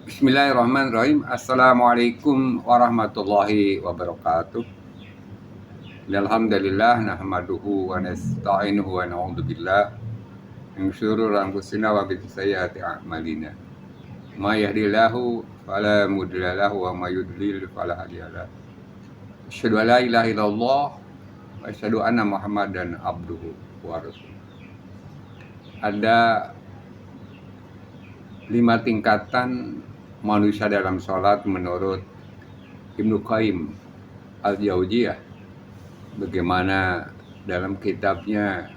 Bismillahirrahmanirrahim. Assalamualaikum warahmatullahi wabarakatuh. Alhamdulillah nahmaduhu wa nasta'inuhu wa na'udzubillah min syururi anfusina wa min sayyiati a'malina. May yahdihillahu fala mudilla lahu wa may yudlil fala hadiya lahu. Asyhadu an la ilaha illallah wa asyhadu anna Muhammadan abduhu wa rasuluh. Ada 5 tingkatan manusia dalam sholat menurut Ibnu Qayyim al-Jauziyah, bagaimana dalam kitabnya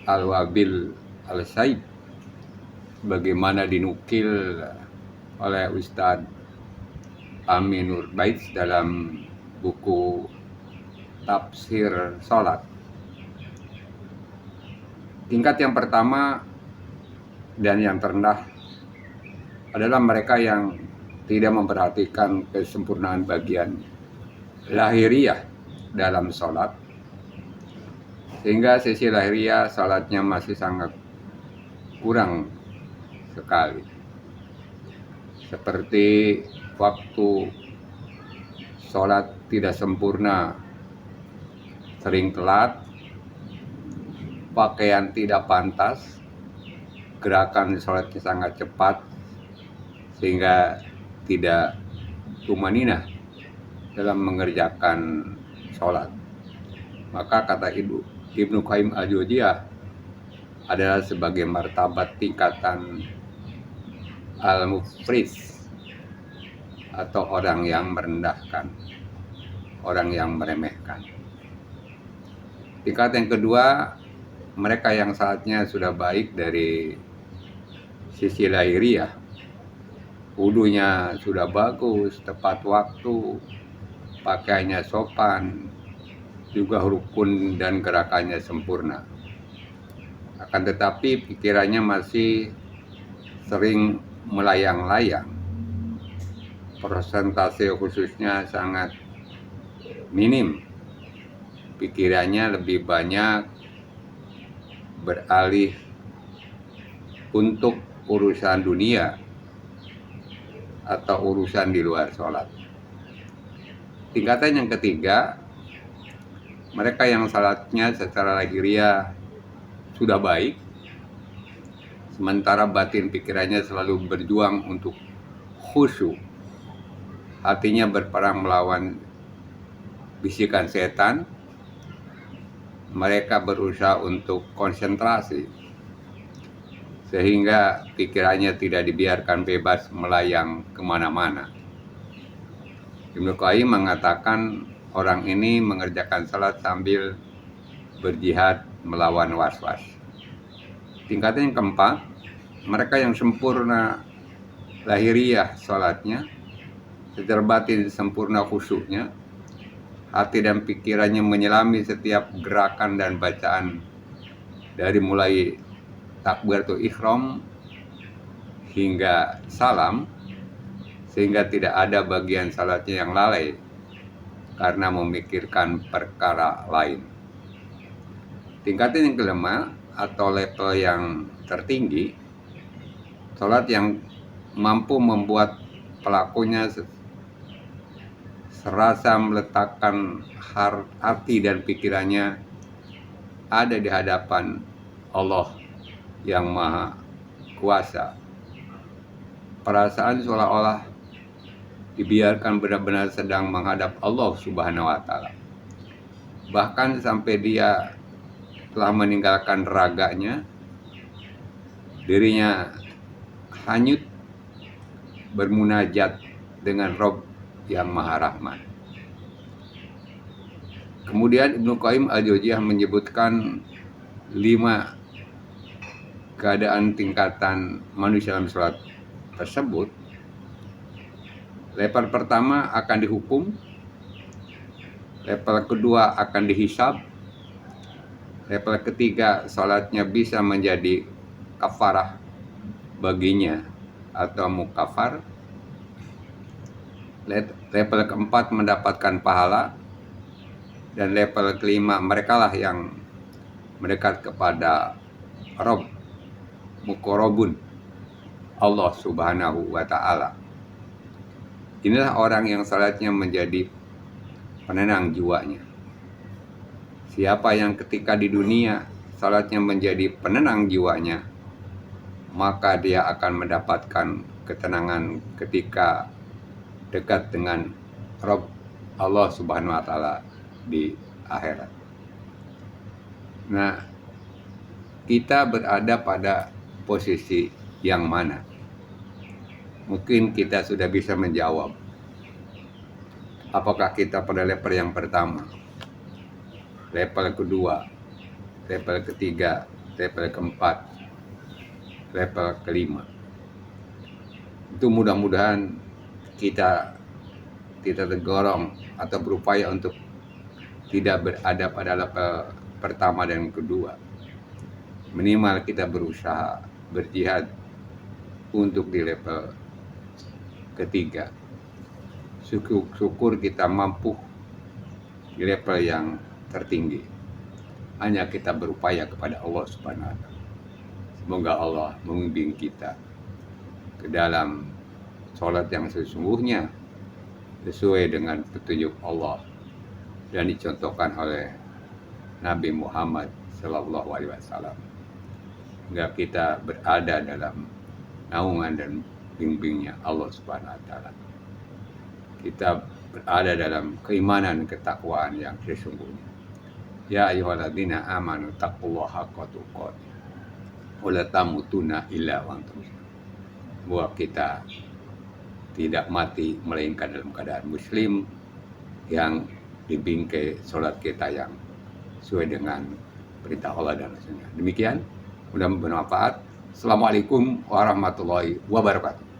Al-Wabil Al-Saib, bagaimana dinukil oleh Ustadz Aminur Baits dalam buku Tafsir Sholat. Tingkat yang pertama dan yang terendah adalah mereka yang tidak memperhatikan kesempurnaan bagian lahiriah dalam sholat, sehingga sisi lahiriah sholatnya masih sangat kurang sekali, seperti waktu sholat tidak sempurna, sering telat, pakaian tidak pantas, gerakan sholatnya sangat cepat sehingga tidak tumaninah dalam mengerjakan sholat. Maka kata Ibnu Qayyim al-Jauziyah adalah sebagai martabat tingkatan al-mufris, atau orang yang merendahkan, orang yang meremehkan. Tingkat yang kedua, mereka yang saatnya sudah baik dari sisi lahiriah, wudunya sudah bagus, tepat waktu, pakaiannya sopan, juga rukun dan gerakannya sempurna. Akan tetapi pikirannya masih sering melayang-layang. Persentase khususnya sangat minim. Pikirannya lebih banyak beralih untuk urusan dunia atau urusan di luar sholat. Tingkatan yang ketiga, mereka yang sholatnya secara lahiriah sudah baik, sementara batin pikirannya selalu berjuang untuk khusyuk, hatinya berperang melawan bisikan setan. Mereka berusaha untuk konsentrasi, sehingga pikirannya tidak dibiarkan bebas melayang kemana-mana. Ibnu Qayyim mengatakan orang ini mengerjakan salat sambil berjihad melawan was-was. Tingkatan yang keempat, mereka yang sempurna lahiriah salatnya, secara batin sempurna khusyuknya, hati dan pikirannya menyelami setiap gerakan dan bacaan dari mulai takbiratul ihram hingga salam, sehingga tidak ada bagian salatnya yang lalai karena memikirkan perkara lain. Tingkatan yang kelima atau level yang tertinggi, salat yang mampu membuat pelakunya serasa meletakkan hati dan pikirannya ada di hadapan Allah yang Maha Kuasa. Perasaan seolah-olah dibiarkan benar-benar sedang menghadap Allah Subhanahu wa Ta'ala. Bahkan sampai dia telah meninggalkan raganya, dirinya hanyut bermunajat dengan Rabb yang Maha Rahman. Kemudian Ibnu Qayyim al-Jauziyah menyebutkan 5 keadaan tingkatan manusia dalam sholat tersebut. Level pertama akan dihukum, level kedua akan dihisab, level ketiga sholatnya bisa menjadi kafarah baginya atau mukafar, level keempat mendapatkan pahala, dan level kelima merekalah yang mendekat kepada Rabb, muqarrabun, Allah Subhanahu wa Ta'ala. Inilah orang yang salatnya menjadi penenang jiwanya. Siapa yang ketika di dunia salatnya menjadi penenang jiwanya, maka dia akan mendapatkan ketenangan ketika dekat dengan Rabb Allah Subhanahu wa Ta'ala di akhirat. Nah, kita berada pada posisi yang mana? Mungkin kita sudah bisa menjawab. Apakah kita pada level yang pertama, level kedua, level ketiga, level keempat, level kelima? Itu mudah-mudahan kita tergolong atau berupaya untuk tidak berada pada level pertama dan kedua. Minimal kita berusaha berjihad untuk di level ketiga. Syukur kita mampu di level yang tertinggi. Hanya kita berupaya kepada Allah Subhanahu wa Ta'ala. Semoga Allah membimbing kita ke dalam sholat yang sesungguhnya sesuai dengan petunjuk Allah dan dicontohkan oleh Nabi Muhammad Sallallahu Alaihi Wasallam. Hingga kita berada dalam naungan dan bimbingnya Allah Subhanahu wa Ta'ala. Kita berada dalam keimanan ketakwaan yang sesungguhnya. Ya ayyuhalladzina amanu taqullaha haqqa tuqatih wa la tamutunna illa wa antum muslimun. Bahwa kita tidak mati melainkan dalam keadaan muslim, yang dibingkai sholat kita yang sesuai dengan perintah Allah dan Rasulnya. Demikian, mudah bermanfaat. Assalamualaikum warahmatullahi wabarakatuh.